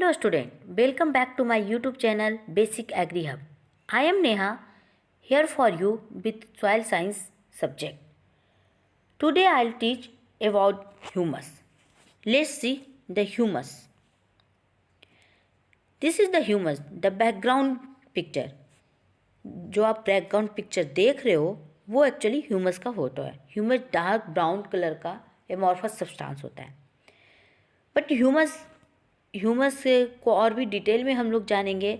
Hello student, welcome back to my YouTube channel Basic Agri Hub. I am Neha here for you with soil science subject. Today I'll teach about humus. Let's see the humus. This is the humus, the background picture. जो आप background picture देख रहे हो वो actually humus का photo है. Humus dark brown colour का amorphous substance होता है. बट ह्यूमस को और भी डिटेल में हम लोग जानेंगे.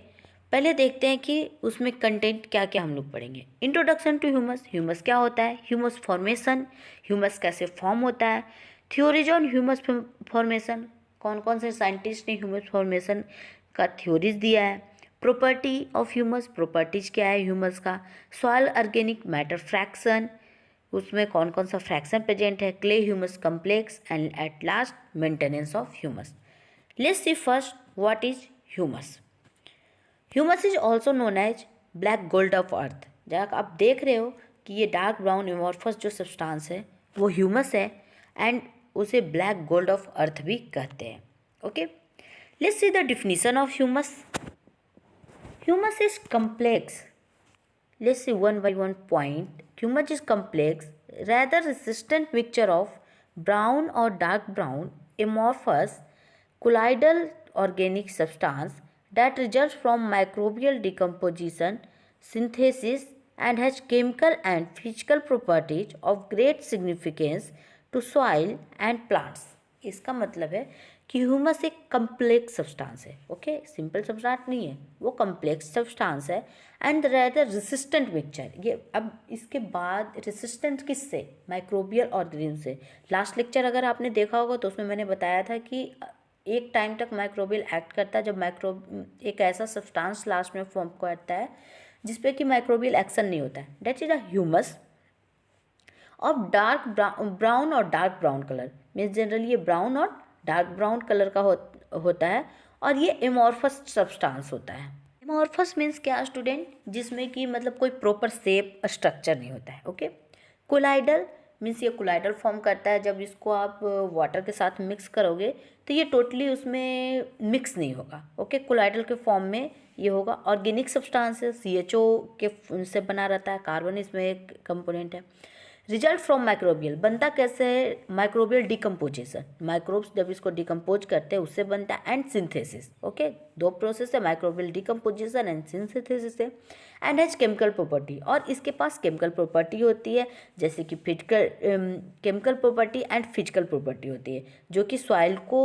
पहले देखते हैं कि उसमें कंटेंट क्या क्या हम लोग पढ़ेंगे. Introduction to humus. ह्यूमस क्या होता है, ह्यूमस फॉर्मेशन, ह्यूमस कैसे फॉर्म होता है, थ्योरीज ऑन ह्यूमस फॉर्मेशन, कौन कौन से साइंटिस्ट ने ह्यूमस फॉर्मेशन का थ्योरीज दिया है, प्रॉपर्टी ऑफ ह्यूमस, प्रॉपर्टीज क्या है ह्यूमस का, सॉइल ऑर्गेनिक मैटर फ्रैक्शन, उसमें कौन कौन सा फ्रैक्शन प्रेजेंट है, clay humus complex, and at last maintenance of humus. Let's see first what is humus. Humus is also known as black gold of earth. जब आप देख रहे हो कि ये डार्क ब्राउन एमॉर्फस जो सब्सटेंस है वो ह्यूमस है एंड उसे ब्लैक गोल्ड ऑफ अर्थ भी कहते हैं. Okay, let's see the definition of humus. Humus is complex. Let's see one by one point. Humus is complex rather resistant mixture of brown or dark brown amorphous colloidal organic substance that results from microbial decomposition, synthesis, and has chemical and physical properties of great significance to soil and plants. इसका मतलब है कि humus एक complex substance है. Okay, simple substance नहीं है, वो complex substance है एंड रेदर रेसिस्टेंट मिक्सचर. ये अब इसके बाद रेसिस्टेंट किससे, माइक्रोबियल ऑर्गेनिज्म से. लास्ट लेक्चर अगर आपने देखा होगा तो उसमें मैंने बताया था कि एक टाइम तक माइक्रोबियल एक्ट करता है जब एक ऐसा सब्सटेंस लास्ट में फॉर्म करता है जिसपे कि माइक्रोबियल एक्शन नहीं होता है. That is a humus of dark brown और dark brown colour. Means generally ये ब्राउन और डार्क ब्राउन कलर का होता है और ये एमॉर्फस सब्सटेंस होता है. एमॉर्फस मीन्स क्या स्टूडेंट, जिसमें कि मतलब कोई प्रॉपर शेप स्ट्रक्चर नहीं होता है. ओके, कोलाइडल मीन्स ये कोलाइडल फॉर्म करता है. जब इसको आप वाटर के साथ मिक्स करोगे तो ये टोटली उसमें मिक्स नहीं होगा. ओके, कोलाइडल के फॉर्म में ये होगा. ऑर्गेनिक सब्सटेंस है, CHO के से बना रहता है, कार्बन इसमें एक कंपोनेंट है. रिजल्ट फ्रॉम माइक्रोबियल, बनता कैसे है, माइक्रोबियल डिकम्पोजिशन, माइक्रोब्स जब इसको डिकम्पोज करते हैं उससे बनता है, एंड सिंथेसिस. ओके, दो प्रोसेस है, माइक्रोबियल डिकम्पोजिशन एंड सिंथेसिस है. एंड हैज केमिकल प्रॉपर्टी, और इसके पास केमिकल प्रॉपर्टी होती है जैसे कि physical chemical property and physical property होती है जो कि सॉइल को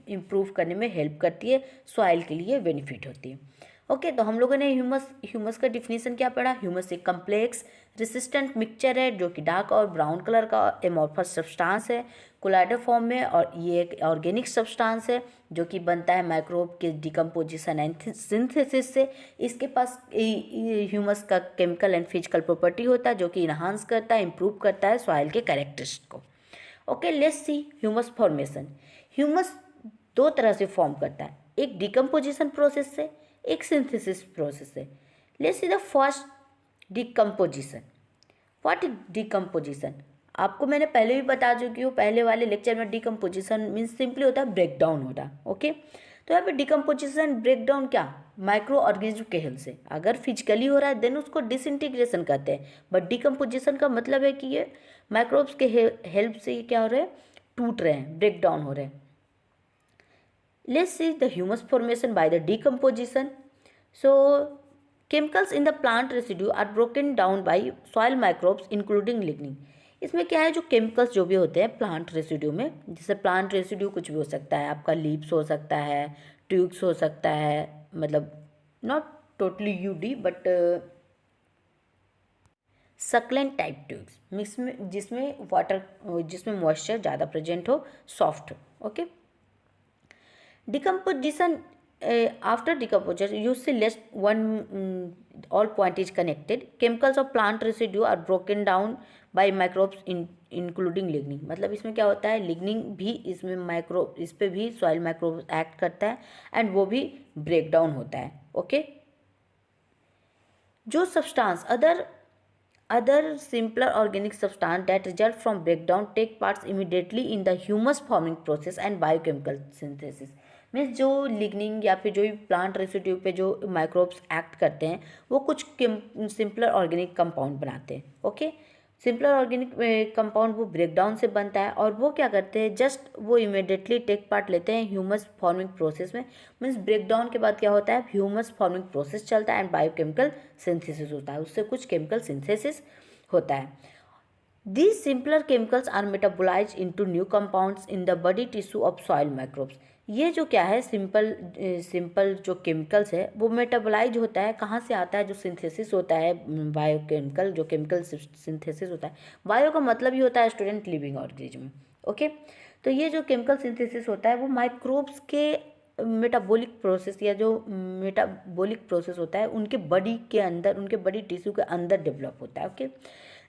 इम्प्रूव करने में हेल्प करती है, सॉइल के लिए बेनिफिट होती है. ओके, तो हम लोगों ने ह्यूमस का डिफिनीशन क्या पढ़ा. ह्यूमस एक कम्प्लेक्स रेसिस्टेंट मिक्सचर है जो कि डार्क और ब्राउन कलर का एमॉर्फस सब्सटेंस है कोलाइडल फॉर्म में, और ये एक ऑर्गेनिक सब्सटेंस है जो कि बनता है माइक्रोब के डिकम्पोजिशन एंड सिंथेसिस से. इसके पास ह्यूमस का केमिकल एंड फिजिकल प्रॉपर्टी होता है जो कि इन्हांस करता है, इम्प्रूव करता है सॉइल के कैरेक्टरिस्टिक को. Okay, let's see humus formation. Humus दो तरह से फॉर्म करता है, एक डिकम्पोजिशन प्रोसेस से, एक सिंथेसिस प्रोसेस है. Let's see the first, decomposition. What is decomposition, आपको मैंने पहले भी बता चुकी हूँ पहले वाले लेक्चर में. डिकम्पोजिशन मीन्स सिंपली होता है ब्रेक डाउन होता. ओके, तो यहाँ पे डिकम्पोजिशन ब्रेक डाउन क्या, माइक्रो ऑर्गेनिज्म के हेल्प से. अगर फिजिकली हो रहा है देन उसको डिसइंटीग्रेशन कहते हैं, बट डिकम्पोजिशन का मतलब है कि ये माइक्रोब्स के हेल्प से ये क्या हो रहे हैं, टूट रहे हैं, ब्रेक डाउन हो रहे हैं. Let's see the humus formation by the decomposition. So, chemicals in the plant residue are broken down by soil microbes including lignin. इसमें क्या है, जो केमिकल्स जो भी होते हैं प्लांट रेसिड्यू में, जैसे प्लांट रेसिड्यू कुछ भी हो सकता है, आपका लीव्स हो सकता है, ट्यूब्स हो सकता है, मतलब not totally woody but succulent type tubes जिसमें वाटर, जिसमें मॉइस्चर ज़्यादा प्रेजेंट हो, soft. Okay, decomposition, after decomposition you see less one all point is connected. Chemicals of plant residue are broken down by microbes including lignin. मतलब इसमें क्या होता है, lignin भी इसमें माइक्रो, इस पे भी सॉइल माइक्रोब एक्ट करता है एंड वो भी ब्रेक डाउन होता है. ओके, जो substance other simpler organic substance that result from breakdown take parts immediately in the humus forming process and biochemical synthesis. Means जो लिग्निन या फिर जो भी प्लांट रेसिड्यू पे जो माइक्रोब्स एक्ट करते हैं वो कुछ सिंपलर ऑर्गेनिक कंपाउंड बनाते हैं। ओके, सिंपलर ऑर्गेनिक कंपाउंड वो ब्रेकडाउन से बनता है और वो क्या करते हैं, जस्ट वो इमिडिएटली टेक पार्ट लेते हैं ह्यूमस फॉर्मिंग प्रोसेस में। मीन्स ब्रेकडाउन के बाद क्या होता है, ह्यूमस फॉर्मिंग प्रोसेस चलता है एंड बायोकेमिकल सिंथेसिस होता है, उससे कुछ केमिकल सिंथेसिस होता है। These simpler chemicals are metabolized into new compounds in the body tissue of soil microbes। ये जो क्या है, सिंपल जो केमिकल्स है वो मेटाबोलाइज होता है, कहाँ से आता है, जो सिंथेसिस होता है बायोकेमिकल, जो केमिकल सिंथेसिस होता है। बायो का मतलब ही होता है स्टूडेंट लिविंग ऑर्गेनिज्म। ओके, तो ये जो केमिकल सिंथेसिस होता है वो माइक्रोब्स के मेटाबॉलिक प्रोसेस या जो मेटाबॉलिक प्रोसेस होता है उनके बॉडी के अंदर, उनके बॉडी टिश्यू के अंदर डेवलप होता है। Okay,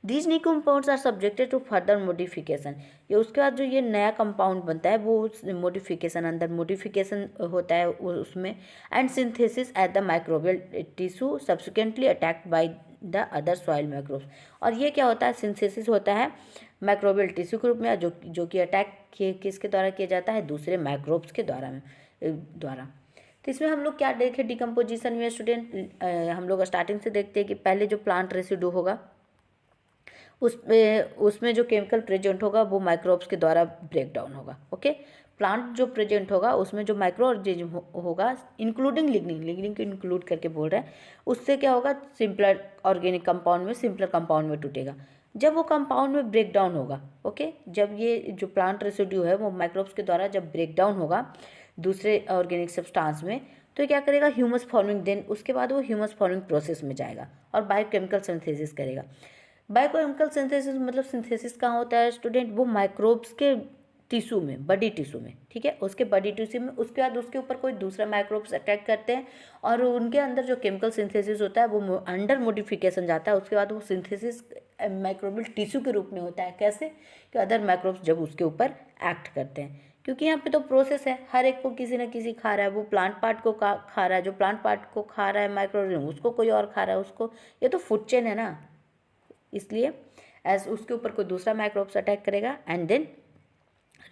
these new compounds are subjected to further modification. ये उसके बाद जो ये नया कंपाउंड बनता है वो मॉडिफिकेशन, अंदर मॉडिफिकेशन होता है उसमें, and synthesis at the microbial tissue subsequently attacked by the other soil microbes. और ये क्या होता है, सिंथेसिस होता है माइक्रोबियल टिश्यू के रूप में, जो कि अटैक किसके द्वारा किया जाता है, दूसरे माइक्रोब्स के द्वारा। तो इसमें हम लोग क्या देखें डिकम्पोजिशन में स्टूडेंट, हम लोग स्टार्टिंग से देखते हैं कि पहले जो प्लांट रेसिड्यू होगा उसमें जो केमिकल प्रेजेंट होगा वो माइक्रोब्स के द्वारा ब्रेक डाउन होगा। ओके, प्लांट जो प्रेजेंट होगा उसमें जो माइक्रो ऑर्गेनिज्म होगा इंक्लूडिंग लिग्निन को इंक्लूड करके बोल रहे हैं, उससे क्या होगा, सिंपलर ऑर्गेनिक कंपाउंड में सिंपलर कंपाउंड में टूटेगा जब वो कंपाउंड में ब्रेक डाउन होगा। ओके, जब ये जो प्लांट रेसिड्यू है वो माइक्रोब्स के द्वारा जब ब्रेक डाउन होगा दूसरे ऑर्गेनिक सब्सटेंस में, तो क्या करेगा, ह्यूमस फॉर्मिंग, देन उसके बाद वो ह्यूमस फॉर्मिंग प्रोसेस में जाएगा और बायोकेमिकल सिंथेसिस करेगा। बायोकेमिकल सिंथेसिस मतलब सिंथेसिस कहाँ होता है स्टूडेंट, वो माइक्रोब्स के टिश्यू में, बॉडी टिश्यू में। ठीक है, उसके बॉडी टिश्यू में, उसके बाद उसके ऊपर कोई दूसरा माइक्रोब्स अटैक करते हैं और उनके अंदर जो केमिकल सिंथेसिस होता है वो अंडर मॉडिफिकेशन जाता है। उसके बाद वो सिंथेसिस माइक्रोबियल टिश्यू के रूप में होता है। कैसे, कि अदर माइक्रोब्स जब उसके ऊपर एक्ट करते हैं, क्योंकि यहाँ पे तो प्रोसेस है, हर एक को किसी न किसी खा रहा है, वो प्लांट पार्ट को खा रहा है, जो प्लांट पार्ट को खा रहा है माइक्रोऑर्गेनिज्म उसको कोई और खा रहा है उसको, ये तो फूड चेन है ना, इसलिए एज उसके ऊपर कोई दूसरा माइक्रोब्स अटैक करेगा एंड देन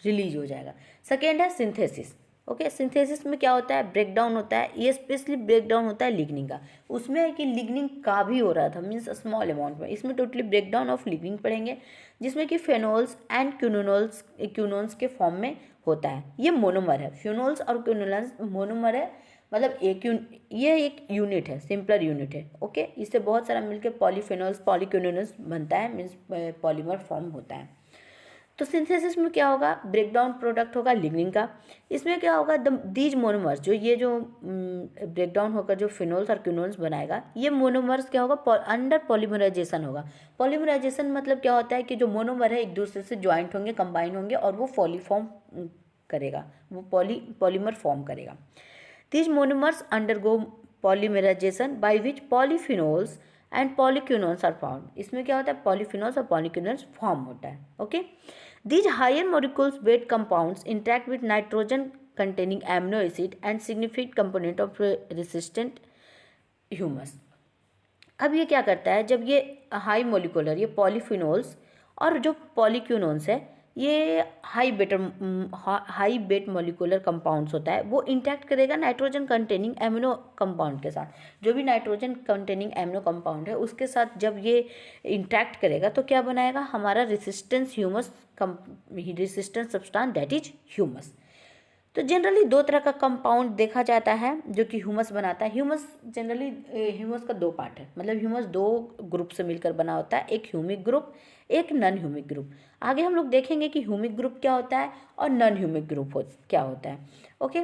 रिलीज हो जाएगा। सेकेंड है सिंथेसिस। ओके, सिंथेसिस में क्या होता है, ब्रेकडाउन होता है, ये स्पेशली ब्रेकडाउन होता है लिग्निन का। उसमें है कि लिग्निन का भी हो रहा था, मीन्स स्मॉल अमाउंट में। इसमें टोटली ब्रेकडाउन ऑफ लिग्निन पढ़ेंगे, जिसमें कि फेनोल्स एंड क्यूनोन्स के फॉर्म में होता है। ये मोनोमर है, फ्यूनोल्स और क्यूनोन्स मोनोमर है, मतलब ये एक यूनिट है, सिंपलर यूनिट है। ओके, इससे बहुत सारा मिलकर पॉलीफेनोल्स पॉलीक्यूनोन्स बनता है, मीन्स पॉलीमर फॉर्म होता है। तो सिंथेसिस में क्या होगा, ब्रेकडाउन प्रोडक्ट होगा लिग्निन का। इसमें क्या होगा, दीज मोनोमर्स, ये जो ब्रेकडाउन होकर जो फिनोल्स और क्यूनोन्स बनाएगा, ये मोनोमर्स क्या होगा, अंडर पॉलीमराइजेशन होगा। पॉलीमराइजेशन मतलब क्या होता है कि जो मोनोमर है एक दूसरे से ज्वाइंट होंगे, कंबाइन होंगे और वो पॉलीफॉर्म करेगा, वो पॉलीमर फॉर्म करेगा। These monomers undergo polymerization by which polyphenols and polyquinones are formed। इसमें क्या होता है, पॉलीफिनोल्स और पॉलीक्यूनोन्स फॉर्म होता है। Okay, these higher molecules weight compounds interact with nitrogen containing amino acid and significant component of resistant humus। अब ये क्या करता है, जब ये हाई मोलिकुलर, ये पॉलीफिनोल्स और जो पॉलीक्यूनोन्स है, ये हाई बेट मोलिकुलर कंपाउंड्स होता है, वो इंटैक्ट करेगा नाइट्रोजन कंटेनिंग एमिनो कंपाउंड के साथ। जो भी नाइट्रोजन कंटेनिंग एमिनो कंपाउंड है उसके साथ जब ये इंटैक्ट करेगा तो क्या बनाएगा, हमारा resistance substance that is humus. तो जनरली दो तरह का कंपाउंड देखा जाता है जो कि ह्यूमस बनाता है। ह्यूमस जनरली, ह्यूमस का दो पार्ट है, मतलब ह्यूमस दो ग्रुप से मिलकर बना होता है, एक ह्यूमिक ग्रुप, एक नॉन ह्यूमिक ग्रुप। आगे हम लोग देखेंगे कि ह्यूमिक ग्रुप क्या होता है और नॉन ह्यूमिक ग्रुप क्या होता है। ओके,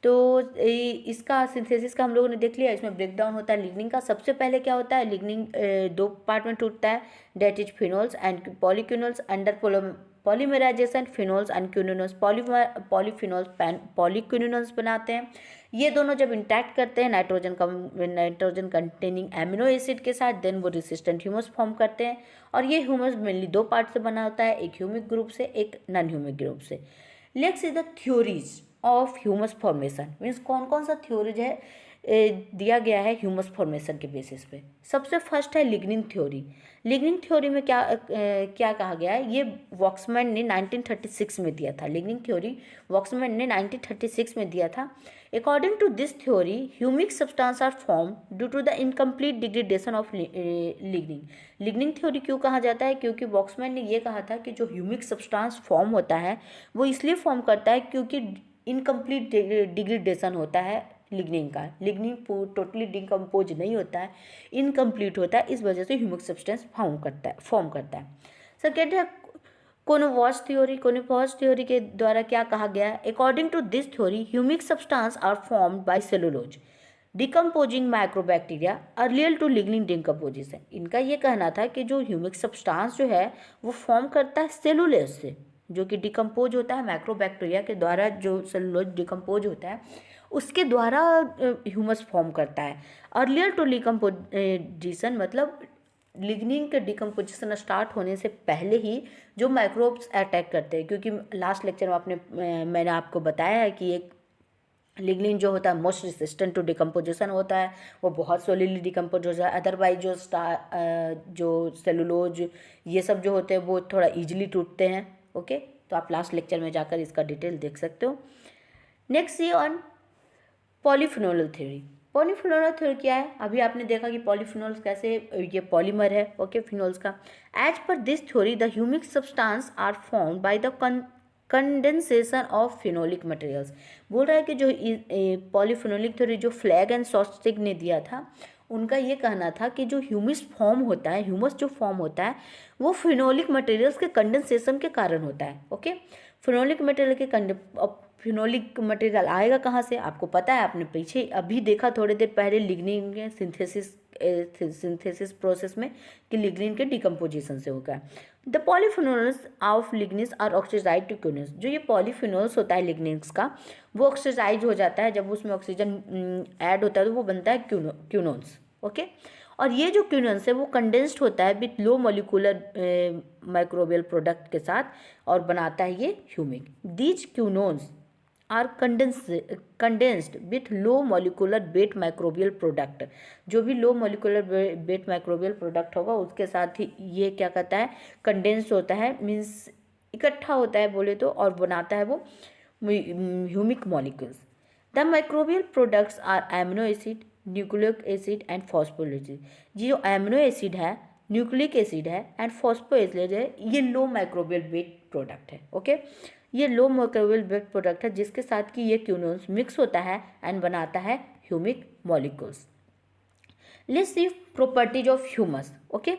तो इसका सिंथेसिस का हम लोगों ने देख लिया। इसमें ब्रेकडाउन होता है लिग्निन का। सबसे पहले क्या होता है, लिग्निन दो पार्ट में टूटता है, that is phenols and polyquinols. Under polymerisation phenols and quinones polyphenols polyquinones बनाते हैं। ये दोनों जब इंटैक्ट करते हैं नाइट्रोजन कंटेनिंग एमिनो एसिड के साथ, देन वो रेसिस्टेंट ह्यूमस फॉर्म करते हैं। और ये ह्यूमस मेनली दो पार्ट से बना होता है, एक ह्यूमिक ग्रुप से, एक नॉन ह्यूमिक ग्रुप से। Let's see the theories of humus formation, means कौन कौन सा थ्योरीज है दिया गया है ह्यूमस फॉर्मेशन के बेसिस पे। सबसे फर्स्ट है लिग्निन थ्योरी। लिग्निन थ्योरी में क्या कहा गया है, ये वॉक्समैन ने 1936 में दिया था। लिग्निन थ्योरी वॉक्समैन ने 1936 में दिया था। According to this theory humic substance are form due to the incomplete degradation of lignin. Lignin theory क्यों कहा जाता है, क्योंकि वॉक्समैन ने ये कहा था कि जो ह्यूमिक सब्सटेंस फॉर्म होता है वो इसलिए फॉर्म करता है क्योंकि इनकम्प्लीट डिग्रेडेशन होता है लिग्निन का। लिग्निन टोटली डिकम्पोज नहीं होता है, इनकम्प्लीट होता है, इस वजह से ह्यूमिक सब्सटेंस फॉर्म करता है। सेकेंड है कोनोवॉस थ्योरी। कोनोवॉस थ्योरी के द्वारा क्या कहा गया है, according to this theory humic substance are formed by cellulose decomposing microbacteria earlier to lignin decomposition. इनका ये कहना था कि जो ह्यूमिक सब्सटेंस जो है वो फॉर्म करता है सेलुलोज से, जो कि डिकम्पोज होता है माइक्रोबैक्टीरिया के द्वारा। जो सेलुलोज डिकम्पोज होता है उसके द्वारा ह्यूमस फॉर्म करता है। अर्लियर टू डिकम्पोजिशन मतलब लिग्निन के डिकम्पोजिशन स्टार्ट होने से पहले ही जो माइक्रोब्स अटैक करते हैं, क्योंकि लास्ट लेक्चर में मैंने आपको बताया है कि एक लिग्निन जो होता है मोस्ट रेसिस्टेंट टू डिकम्पोजिशन होता है, वो बहुत सोलिडली डिकम्पोज हो जाए। अदरवाइज जो सेलुलोज ये सब जो होते हैं वो थोड़ा ईजिली टूटते हैं। ओके, तो आप लास्ट लेक्चर में जाकर इसका डिटेल देख सकते हो। नेक्स्ट ये on polyphenol theory. Polyphenol theory क्या है, अभी आपने देखा कि पॉलीफिनोल्स कैसे ये पॉलीमर है ओके फिनोल्स का। As per this theory the humic substance are formed by the condensation of phenolic materials. बोल रहा है कि जो पॉलीफिनोलिक थ्योरी जो फ्लैग एंड शॉस्टिग ने दिया था, उनका ये कहना था कि जो ह्यूमस फॉर्म होता है, ह्यूमस जो फॉर्म होता है वो फिनोलिक मटेरियल्स के कंडेंसेशन के कारण होता है। ओके, फिनोलिक मटेरियल के फिनोलिक मटेरियल आएगा कहाँ से, आपको पता है, आपने पीछे अभी देखा थोड़ी देर पहले लिग्निन के सिंथेसिस प्रोसेस में कि लिग्निन के डिकम्पोजिशन से होगा। The polyphenols of lignins are oxidised to quinones. जो ये पॉलीफिनोल्स होता है लिग्निन्स का वो ऑक्सीडाइज हो जाता है, जब उसमें ऑक्सीजन ऐड होता है तो वो बनता है क्यूनोन्स। ओके, और ये जो क्यूनोन्स है वो कंडेंस्ड होता है with low molecular microbial product के साथ और बनाता है ये humic. These quinones are condensed with low molecular weight microbial product. जो भी low molecular weight microbial product होगा उसके साथ ही ये क्या कहता है, कंडेंस्ड होता है, मीन्स इकट्ठा होता है बोले तो, और बनाता है वो humic molecules. The microbial products are amino acid, nucleic acid and phospholipid. जो एमिनो एसिड है, न्यूक्लिक एसिड है एंड फॉस्फोएसिड है, ये लो माइक्रोबियल वेट प्रोडक्ट है। ओके, ये लो माइक्रोबियल वेट प्रोडक्ट है जिसके साथ कि ये क्यूनोन्स मिक्स होता है एंड बनाता है humic molecules. Let's see properties of humus. Okay,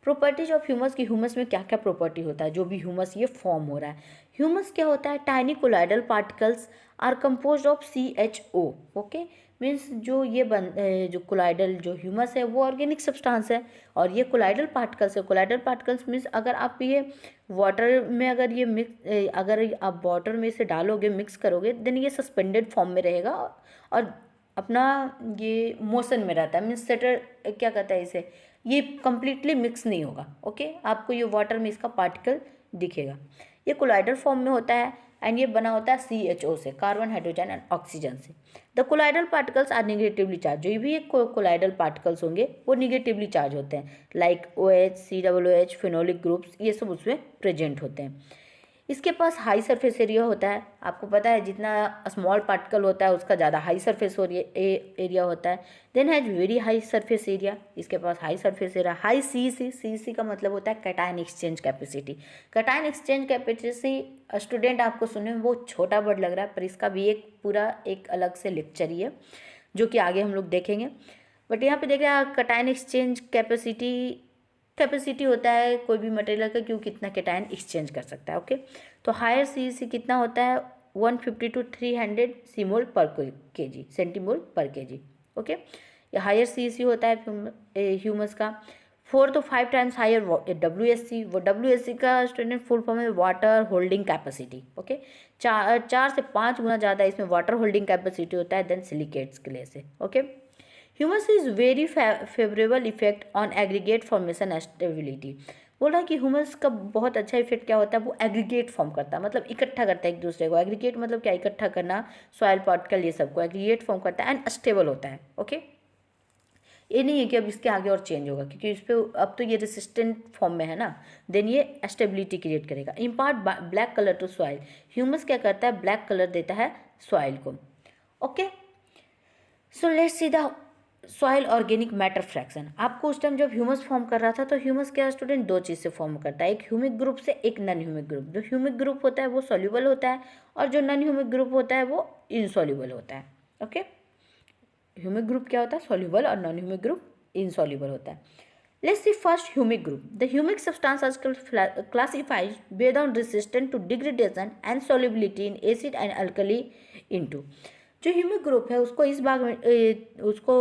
properties of humus की ह्यूमस में क्या क्या प्रॉपर्टी होता है, जो भी ह्यूमस ये फॉर्म हो रहा है। ह्यूमस क्या होता है, tiny colloidal particles are composed of CHO। Okay, means जो कोलाइडल जो ह्यूमस है वो ऑर्गेनिक सब्सटेंस है और ये कोलाइडल पार्टिकल्स है। कोलाइडल पार्टिकल्स मीन्स अगर आप ये वाटर में अगर आप वाटर में इसे डालोगे, मिक्स करोगे, देन ये सस्पेंडेड फॉर्म में रहेगा और अपना ये मोशन में रहता है। मीन्स सेटर क्या कहता है इसे, ये कम्प्लीटली मिक्स नहीं होगा। ओके, आपको ये वाटर में इसका पार्टिकल दिखेगा। ये कोलाइडल फॉर्म में होता है एंड ये बना होता है CHO से, कार्बन हाइड्रोजन एंड ऑक्सीजन से। The colloidal particles are negatively charge. जो भी एक कोलाइडल पार्टिकल्स होंगे वो निगेटिवली चार्ज होते हैं, like OH, COOH, phenolic groups, ये सब उसमें प्रेजेंट होते हैं। इसके पास हाई सरफेस एरिया होता है, आपको पता है जितना स्मॉल पार्टिकल होता है उसका ज़्यादा हाई सरफेस एरिया होता है। Then has very high surface area, इसके पास high surface area. High CEC का मतलब होता है cation exchange capacity. Cation exchange capacity student आपको सुनने में बहुत छोटा वर्ड लग रहा है, पर इसका भी एक अलग से लेक्चर ही है जो कि आगे हम लोग देखेंगे। बट यहाँ पे देख रहे हैं कैटायन एक्सचेंज कैपेसिटी होता है कोई भी मटेरियल का, क्यों कितना कैटायन एक्सचेंज कर सकता है। ओके, तो हायर CEC कितना होता है, 150 to 300 सीमोल पर kg, सेंटीमोल पर kg। ओके, ये हायर CEC होता है ह्यूमस का। 4 to 5 टाइम्स हायर WSC। वो WSC का स्टूडेंट फुल फॉर्म है वाटर होल्डिंग कैपेसिटी। ओके, 4 से 5 गुना ज़्यादा इसमें वाटर होल्डिंग कैपेसिटी होता है देन सिलिकेट्स के लिए से। Okay, humus is very favourable effect on aggregate formation and stability. बोल रहा है कि ह्यूमस का बहुत अच्छा इफेक्ट क्या होता है, वो एग्रीगेट फॉर्म करता है, मतलब इकट्ठा करता है एक दूसरे को। एग्रीगेट मतलब क्या, इकट्ठा करना, सॉइल पार्टिकल ये सबको एग्रीगेट फॉर्म करता है एंड स्टेबल होता है। ओके, ये नहीं है कि अब इसके आगे और चेंज होगा, क्योंकि इस पर अब तो ये रेसिस्टेंट फॉर्म में है ना, देन ये स्टेबिलिटी क्रिएट करेगा। Impart black colour to soil, humus क्या करता है, ब्लैक कलर देता है सॉइल को। Okay, so let's see the soil organic matter fraction. आपको उस टाइम जब ह्यूमस फॉर्म कर रहा था तो ह्यूमस क्या स्टूडेंट, दो चीज़ से फॉर्म करता है, एक ह्यूमिक ग्रुप से, एक नॉन ह्यूमिक ग्रुप। जो ह्यूमिक ग्रुप होता है वो सॉल्युबल होता है, और जो नॉन ह्यूमिक ग्रुप होता है वो इनसॉल्युबल होता है। ओके, ह्यूमिक ग्रुप क्या होता है, सॉल्युबल, और नॉन ह्यूमिक ग्रुप इनसॉल्युबल होता है। Let's see first humic group. The humic substance are classified based on resistance to degradation and solubility in acid and alkali into. जो humic group है उसको इस भाग में उसको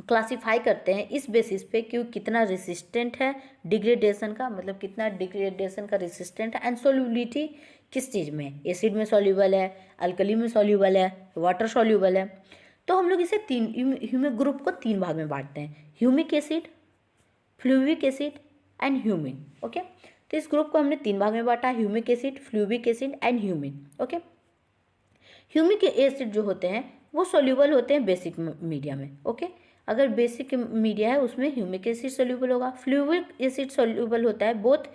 क्लासीफाई करते हैं इस बेसिस पे कि वो कितना रेसिस्टेंट है डिग्रेडेशन का, मतलब कितना डिग्रेडेशन का रेसिस्टेंट है, एंड सोल्यूबिलिटी किस चीज़ में, एसिड में सॉल्यूबल है, अल्कली में सॉल्यूबल है, वाटर सॉल्यूबल है। तो हम लोग इसे तीन ह्यूमिक ग्रुप को तीन भाग में बांटते हैं, humic acid, fulvic acid and humin. Okay, तो इस ग्रुप को हमने तीन भाग में बांटा, humic acid, fulvic acid and humin. Okay, humic acid जो होते हैं वो सोल्यूबल होते हैं बेसिक मीडिया में। ओके, अगर बेसिक मीडिया है उसमें ह्यूमिक एसिड सोल्यूबल होगा। फ्लूविक एसिड सोल्यूबल होता है both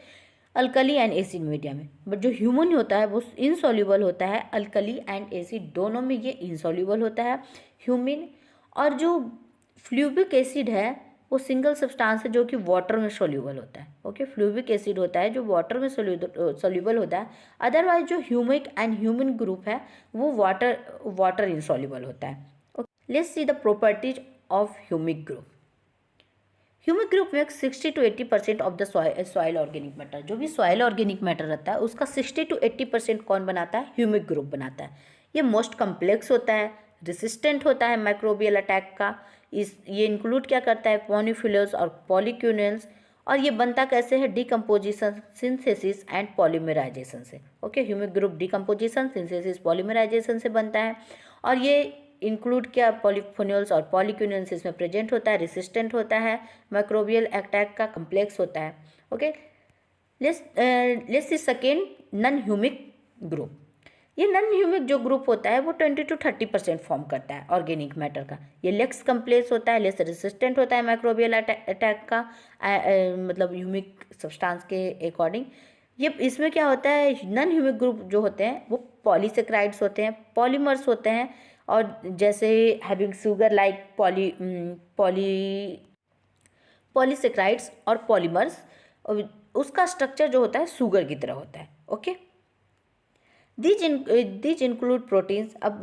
alkali and acid media में, बट जो ह्यूमन होता है वो इनसॉल्यूबल होता है, अल्कली एंड एसिड दोनों में ये इनसॉल्यूबल होता है ह्यूमिन। और जो फ्लूविक एसिड है वो सिंगल सब्सटेंस है जो कि वाटर में सोल्यूबल होता है। ओके, फ्लूविक एसिड होता है जो वाटर में सोल्यूबल होता है। अदरवाइज जो ह्यूमिक एंड ह्यूमन ग्रुप है वो वाटर इनसॉल्यूबल होता है। Okay, let's see the properties of humic group. Humic group में 60 to 80% of the soil organic matter, जो भी सॉइल ऑर्गेनिक मैटर रहता है उसका 60 to 80% कौन बनाता है, ह्यूमिक ग्रुप बनाता है। ये मोस्ट कम्प्लेक्स होता है, रेसिस्टेंट होता है माइक्रोबियल अटैक का। ये इंक्लूड क्या करता है, पॉलीफ्यूल्स और पॉलीक्यूनेंस। और ये बनता कैसे है, डिकम्पोजिशन, सिंथेसिस एंड पॉलीमराइजेशन से। Okay, humic group decomposition, synthesis, polymerisation से बनता है। और ये इंक्लूड क्या, पॉलीफिनोल्स और पॉलीक्यूनेंस इसमें प्रेजेंट होता है, रेसिस्टेंट होता है, माइक्रोबियल अटैक का कम्प्लेक्स होता है। Okay, let's see second non humic group. ये नॉन ह्यूमिक जो ग्रुप होता है वो 20 to 30% फॉर्म करता है ऑर्गेनिक मैटर का। ये लेस कम्प्लेक्स होता है, लेस रेसिस्टेंट होता है माइक्रोबियल अटैक का, मतलब ह्यूमिक सब्सटेंस के अकॉर्डिंग। ये इसमें क्या होता है, नॉन ह्यूमिक ग्रुप जो होते हैं वो पॉलीसेक्राइड्स होते हैं, पॉलीमर्स होते हैं, और जैसे हैविंग शुगर लाइक पॉलीसेक्राइड्स और पॉलीमर्स, उसका स्ट्रक्चर जो होता है शुगर की तरह होता है। Okay, these include proteins. अब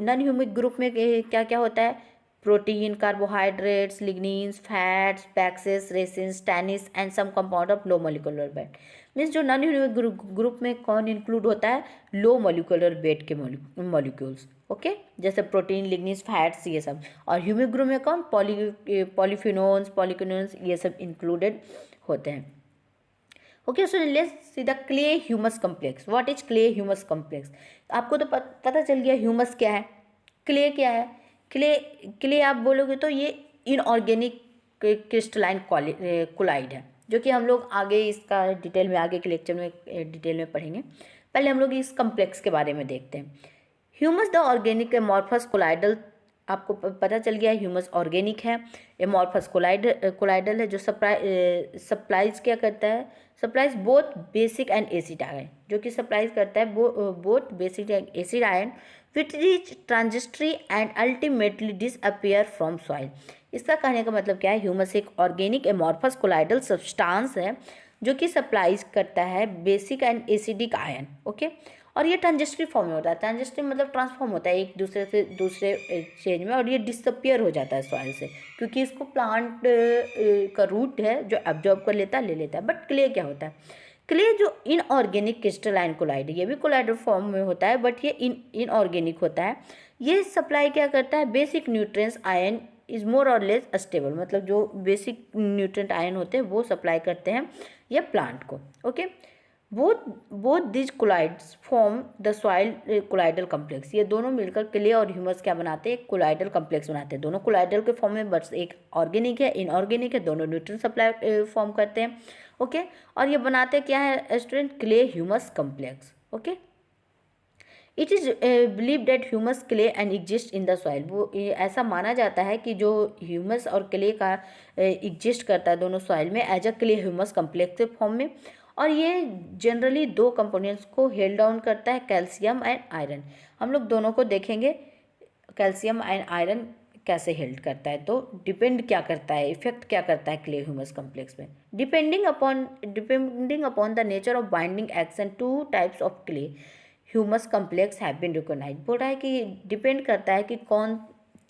नॉन ह्यूमिक ग्रुप में क्या क्या होता है, protein, carbohydrates, lignins, fats, waxes, resins, tannins and some compound of low molecular weight. Means जो नॉन ह्यूमिक ग्रुप में कौन इंक्लूड होता है, लो मोलिकुलर वेट के मॉलिक्यूल्स। ओके, जैसे प्रोटीन, लिग्निन्स, फैट्स ये सब। और ह्यूमिक ग्रुप में कौन, पॉलीफिनोन्स, पॉलीक्यूनेंस ये सब इंक्लूडेड होते हैं। Okay, so let's see the clay humus complex. What is clay humus complex. आपको तो पता चल गया ह्यूमस क्या है, क्ले क्या है। क्ले आप बोलोगे तो ये इनऑर्गेनिक क्रिस्टलाइन कोलाइड है, जो कि हम लोग आगे इसका डिटेल में, आगे के लेक्चर में डिटेल में पढ़ेंगे। पहले हम लोग इस कम्प्लेक्स के बारे में देखते हैं। Humus the organic amorphous colloidal, आपको पता चल गया ह्यूमस ऑर्गेनिक है, एमॉर्फस कोलाइडल है, जो सप्लाइज क्या करता है, supplies both basic and acid ion, जो कि सप्लाइज करता है both basic and acid ion which reach transitory and ultimately disappear from soil. इसका कहने का मतलब क्या है, ह्यूमस एक ऑर्गेनिक एमॉर्फस कोलाइडल सब्सटेंस है जो कि सप्लाइज करता है basic and acidic ion. Okay, और ये ट्रांजिस्ट्री फॉर्म में होता है, ट्रांजिस्ट्री मतलब ट्रांसफॉर्म होता है एक दूसरे से दूसरे चेंज में, और ये डिसअपियर हो जाता है सॉइल से, क्योंकि इसको प्लांट का रूट है जो एब्जॉर्ब कर लेता है, ले लेता है। बट क्ले क्या होता है, क्ले जो इनऑर्गेनिक क्रिस्टलाइन कोलाइड, ये भी कोलाइडल फॉर्म में होता है बट ये इनऑर्गेनिक होता है। ये सप्लाई क्या करता है, basic nutrients ion is more और लेस स्टेबल, मतलब जो बेसिक न्यूट्रिएंट आयन होते हैं वो सप्लाई करते हैं ये प्लांट को। Okay, both these colloids form the soil colloidal complex. ये दोनों मिलकर क्ले और ह्यूमस क्या बनाते हैं, कोलाइडल कम्प्लेक्स बनाते हैं। दोनों कोलाइडल के फॉर्म में, बट एक ऑर्गेनिक है, इनऑर्गेनिक है, दोनों न्यूट्रिएंट सप्लाई फॉर्म करते हैं। ओके। और ये बनाते क्या है student, clay humus complex. Okay, it is believe date humus clay and exist in the soil. वो ऐसा माना जाता है कि जो ह्यूमस और क्ले का एग्जिस्ट करता है दोनों सॉइल में as a clay humus complex के फॉर्म में। और ये जनरली दो कंपोनेंट्स को हेल्ड डाउन करता है, कैल्शियम एंड आयरन। हम लोग दोनों को देखेंगे कैल्शियम एंड आयरन कैसे हेल्ड करता है। तो डिपेंड क्या करता है, इफेक्ट क्या करता है क्ले ह्यूमस कम्प्लेक्स में। Depending upon the nature of binding action, two types of clay humus complex have been recognise. बोल रहा है कि डिपेंड करता है कि कौन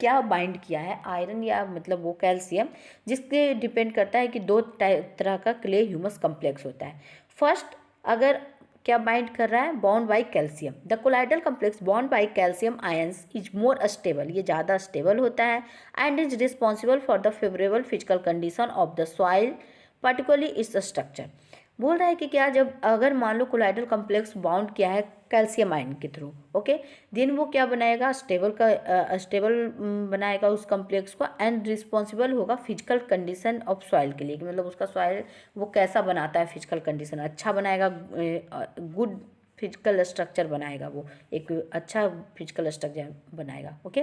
क्या बाइंड किया है, आयरन या मतलब वो कैल्शियम, जिसके डिपेंड करता है कि दो तरह का क्ले ह्यूमस कम्प्लेक्स होता है। फर्स्ट, अगर क्या बाइंड कर रहा है, bond by calcium. The colloidal complex bond by calcium ions is more stable, ये ज़्यादा स्टेबल होता है and is responsible for the favourable physical condition of the soil, particularly its structure. बोल रहा है कि क्या, जब अगर मान लो कोलाइडल कम्प्लेक्स बाउंड किया है कैल्शियम आयन के थ्रू, ओके, देन वो क्या बनाएगा, स्टेबल बनाएगा उस कम्प्लेक्स को एंड रिस्पॉन्सिबल होगा फिजिकल कंडीशन ऑफ सॉइल के लिए, कि मतलब उसका सॉइल वो कैसा बनाता है, फिजिकल कंडीशन अच्छा बनाएगा, गुड फिजिकल स्ट्रक्चर बनाएगा, वो एक अच्छा फिजिकल स्ट्रक्चर बनाएगा। ओके,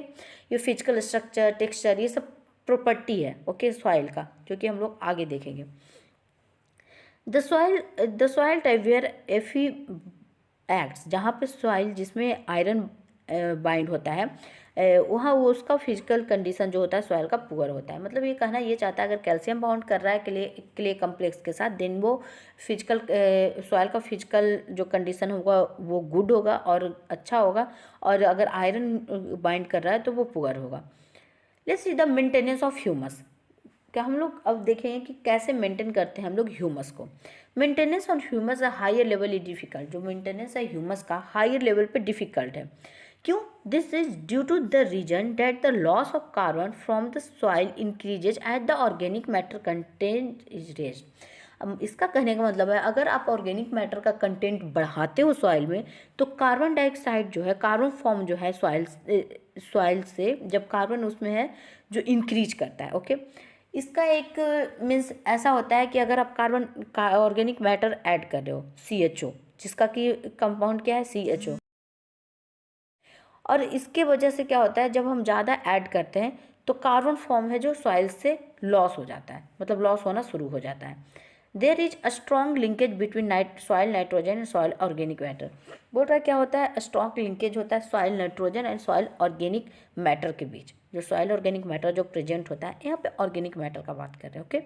ये फिजिकल स्ट्रक्चर, टेक्सचर, ये सब प्रॉपर्टी है ओके सॉइल का, जो कि हम लोग आगे देखेंगे। द सॉइल टाइप वेयर एफी एक्ट्स, जहाँ पे सॉइल जिसमें आयरन बाइंड होता है वहाँ वो उसका फिजिकल कंडीशन जो होता है सॉइल का पुअर होता है। मतलब ये कहना ये चाहता है अगर कैल्शियम बाउंड कर रहा है क्ले कम्प्लेक्स के साथ, देन वो फिजिकल सॉइल का फिजिकल जो कंडीशन होगा वो गुड होगा और अच्छा होगा, और अगर आयरन बाइंड कर रहा है तो वो पुअर होगा। Let's see the maintenance of humus. क्या हम लोग अब देखेंगे कि कैसे मेंटेन करते हैं हम लोग ह्यूमस को। Maintenance on humus a higher level is difficult, जो मेंटेनेंस है ह्यूमस का हायर लेवल पे डिफिकल्ट है। क्यों? This is due to the reason that the loss of carbon from the soil increases as the organic matter content is raised. अब इसका कहने का मतलब है अगर आप ऑर्गेनिक मैटर का कंटेंट बढ़ाते हो सॉइल में, तो कार्बन डाइऑक्साइड जो है, कार्बन फॉर्म जो है सॉइल से जब कार्बन उसमें है जो इंक्रीज करता है। ओके, इसका एक मीन्स ऐसा होता है कि अगर आप कार्बन का ऑर्गेनिक मैटर ऐड कर रहे हो CHO, जिसका कि कंपाउंड क्या है CHO, और इसके वजह से क्या होता है जब हम ज़्यादा ऐड करते हैं तो कार्बन फॉर्म है जो सॉइल से लॉस हो जाता है, मतलब लॉस होना शुरू हो जाता है। There is a strong linkage between soil nitrogen and soil organic matter. बोल रहा है क्या होता है, स्ट्रॉन्ग लिंकेज होता है soil nitrogen and soil organic matter के बीच। जो सॉइल ऑर्गेनिक मैटर जो प्रेजेंट होता है, यहाँ पे ऑर्गेनिक मैटर का बात कर रहे हैं ओके,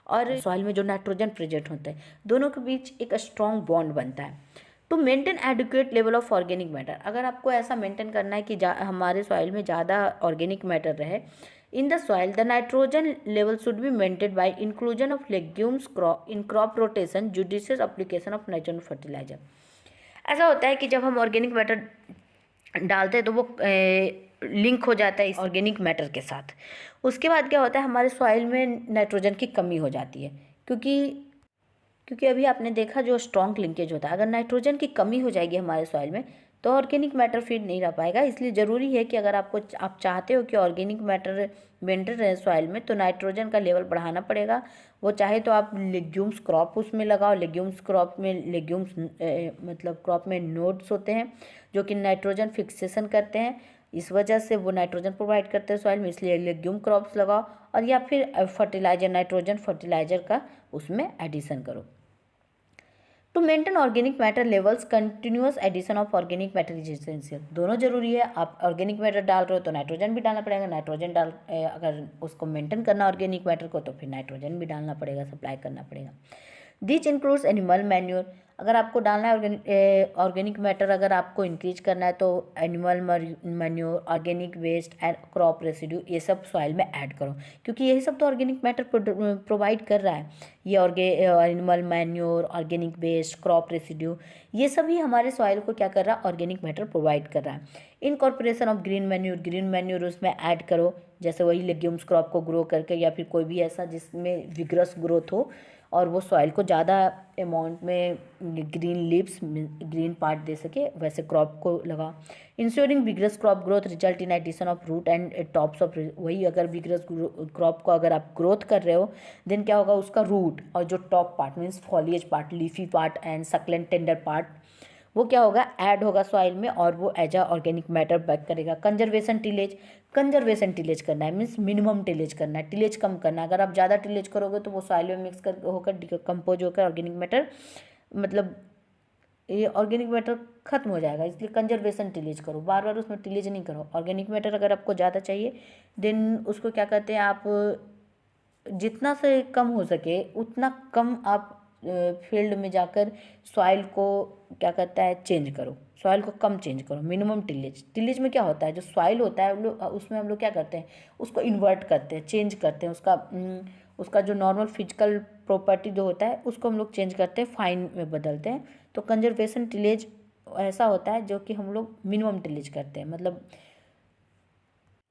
और सॉइल में जो नाइट्रोजन प्रेजेंट होता है, दोनों के बीच एक स्ट्रॉन्ग बॉन्ड बनता है। To maintain adequate level of organic matter, अगर आपको ऐसा मेंटेन करना है कि हमारे सॉइल में ज़्यादा ऑर्गेनिक मैटर रहे in the soil, the nitrogen level should be maintained by inclusion of legumes in crop rotation, judicious application of nitrogen fertilizer। ऐसा होता है कि जब हम ऑर्गेनिक मैटर डालते हैं तो वो लिंक हो जाता है इस ऑर्गेनिक मैटर के साथ। उसके बाद क्या होता है, हमारे सॉइल में नाइट्रोजन की कमी हो जाती है, क्योंकि अभी आपने देखा जो स्ट्रॉन्ग लिंकेज होता है, अगर नाइट्रोजन की कमी हो जाएगी हमारे सॉइल में तो ऑर्गेनिक मैटर फीड नहीं रह पाएगा। इसलिए ज़रूरी है कि अगर आप चाहते हो कि ऑर्गेनिक मैटर मेंटेन रहे सॉइल में, तो नाइट्रोजन का लेवल बढ़ाना पड़ेगा। वो चाहे तो आप लेग्यूम्स क्रॉप उसमें लगाओ, लेग्यूम्स क्रॉप में मतलब क्रॉप में नोड्स होते हैं जो कि नाइट्रोजन फिक्सेशन करते हैं, इस वजह से वो नाइट्रोजन प्रोवाइड करते हैं सॉइल में, इसलिए लेग्यूम क्रॉप्स लगाओ, और या फिर फर्टिलाइजर, नाइट्रोजन फर्टिलाइजर का उसमें एडिशन करो। To maintain organic matter levels, continuous addition of organic matter is essential. दोनों जरूरी है। आप ऑर्गेनिक मैटर डाल रहे हो तो नाइट्रोजन भी डालना पड़ेगा, अगर उसको मेंटेन करना ऑर्गेनिक मैटर को तो फिर नाइट्रोजन भी डालना पड़ेगा, सप्लाई करना पड़ेगा। दिच इंक्लूड्स एनिमल मैन्योर, अगर आपको डालना है ऑर्गेनिक मैटर, अगर आपको इंक्रीज करना है तो animal manure, organic waste and crop residue, ये सब सॉइल में ऐड करो, क्योंकि यही सब तो ऑर्गेनिक मैटर प्रोवाइड कर रहा है। ये animal manure, organic waste, crop residue, ये सभी हमारे सॉइल को क्या कर रहा है, ऑर्गेनिक मैटर प्रोवाइड कर रहा है। इनकॉर्पोरेशन ऑफ ग्रीन मैन्योर उसमें ऐड करो, जैसे वही लेग्यूम्स क्रॉप को ग्रो करके, या फिर कोई भी ऐसा जिसमें विग्रस ग्रोथ हो, और वो सॉइल को ज़्यादा अमाउंट में ग्रीन लीव्स, ग्रीन पार्ट दे सके, वैसे क्रॉप को लगा। Ensuring vigorous crop growth result in addition of root and tops of, वही अगर विग्रस क्रॉप को अगर आप ग्रोथ कर रहे हो देन क्या होगा, उसका रूट और जो top part means foliage part, leafy part and succulent tender part, वो क्या होगा, ऐड होगा सॉइल में और वो as a organic matter back करेगा। कंजर्वेशन टिलेज, कंजर्वेशन टिलेज करना है मीन्स मिनिमम टिलेज करना है, टिलेज कम करना है। अगर आप ज़्यादा टिलेज करोगे तो वो सॉइल में मिक्स कर होकर डिकम्पोज होकर ऑर्गेनिक मैटर, मतलब ये ऑर्गेनिक मैटर खत्म हो जाएगा, इसलिए कंजर्वेशन टिलेज करो, बार बार उसमें टिलेज नहीं करो। ऑर्गेनिक मैटर अगर आपको ज़्यादा चाहिए देन उसको क्या कहते हैं, आप जितना से कम हो सके उतना कम आप फील्ड में जाकर सॉइल को क्या कहता है, चेंज करो, सॉइल को कम चेंज करो। मिनिमम टिलेज, टिलेज में क्या होता है, जो सॉइल होता है हम लोग उसमें हम लोग क्या करते हैं, उसको इन्वर्ट करते हैं, चेंज करते हैं, उसका जो नॉर्मल फिजिकल प्रॉपर्टी जो होता है उसको हम लोग चेंज करते हैं, फाइन में बदलते हैं। तो कंजर्वेशन टिलेज ऐसा होता है जो कि हम लोग मिनिमम टिलेज करते हैं, मतलब,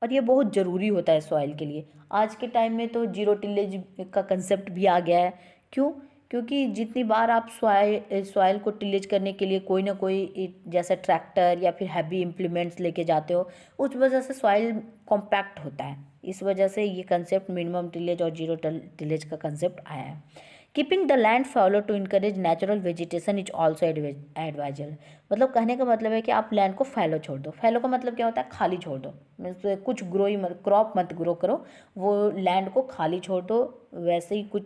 और ये बहुत ज़रूरी होता है सॉइल के लिए। आज के टाइम में तो जीरो टिलेज का कंसेप्ट भी आ गया है। क्यों? क्योंकि जितनी बार आप सॉइल को टिलेज करने के लिए कोई ना कोई जैसा ट्रैक्टर या फिर हैवी इम्प्लीमेंट्स लेके जाते हो, उस वजह से सॉइल कॉम्पैक्ट होता है। इस वजह से ये कंसेप्ट मिनिमम टिलेज और जीरो टिलेज का कंसेप्ट आया है। Keeping the land fallow to encourage natural vegetation is also advisable, मतलब कहने का मतलब है कि आप लैंड को फैलो छोड़ दो। फैलो का मतलब क्या होता है, खाली छोड़ दो, मीन्स कुछ ग्रो ही मत, क्रॉप मत ग्रो करो, वो लैंड को खाली छोड़ दो। वैसे ही कुछ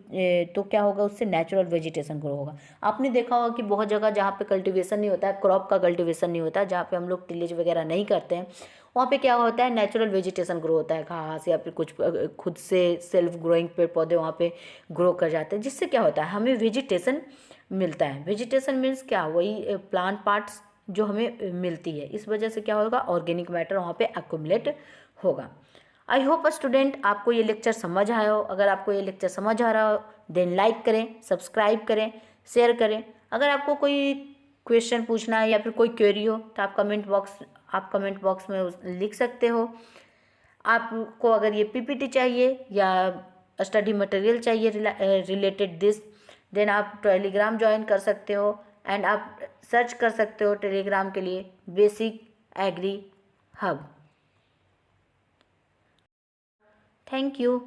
तो क्या होगा, उससे नेचुरल वेजिटेशन ग्रो होगा। आपने देखा होगा कि बहुत जगह जहाँ पे कल्टीवेशन नहीं होता है, क्रॉप का कल्टीवेशन नहीं होता है, जहाँ पे हम लोग टिलेज वगैरह नहीं करते हैं, वहाँ पे क्या होता है, नेचुरल वेजिटेशन ग्रो होता है, घास या फिर कुछ खुद से सेल्फ ग्रोइंग पेड़ पौधे वहाँ पे ग्रो कर जाते हैं, जिससे क्या होता है, हमें वेजिटेशन मिलता है। वेजिटेशन मीन्स क्या, वही प्लांट पार्ट्स जो हमें मिलती है। इस वजह से क्या होगा, ऑर्गेनिक मैटर वहाँ पे एक्यूमुलेट होगा। आई होप स्टूडेंट आपको ये लेक्चर समझ आया हो। अगर आपको ये लेक्चर समझ आ रहा हो देन लाइक करें, सब्सक्राइब करें, शेयर करें। अगर आपको कोई क्वेश्चन पूछना है या फिर कोई क्वेरी हो तो आप कमेंट बॉक्स में लिख सकते हो। आपको अगर ये पीपीटी चाहिए या स्टडी मटेरियल चाहिए रिलेटेड दिस, देन आप टेलीग्राम ज्वाइन कर सकते हो एंड आप सर्च कर सकते हो टेलीग्राम के लिए Basic Agri Hub. Thank you.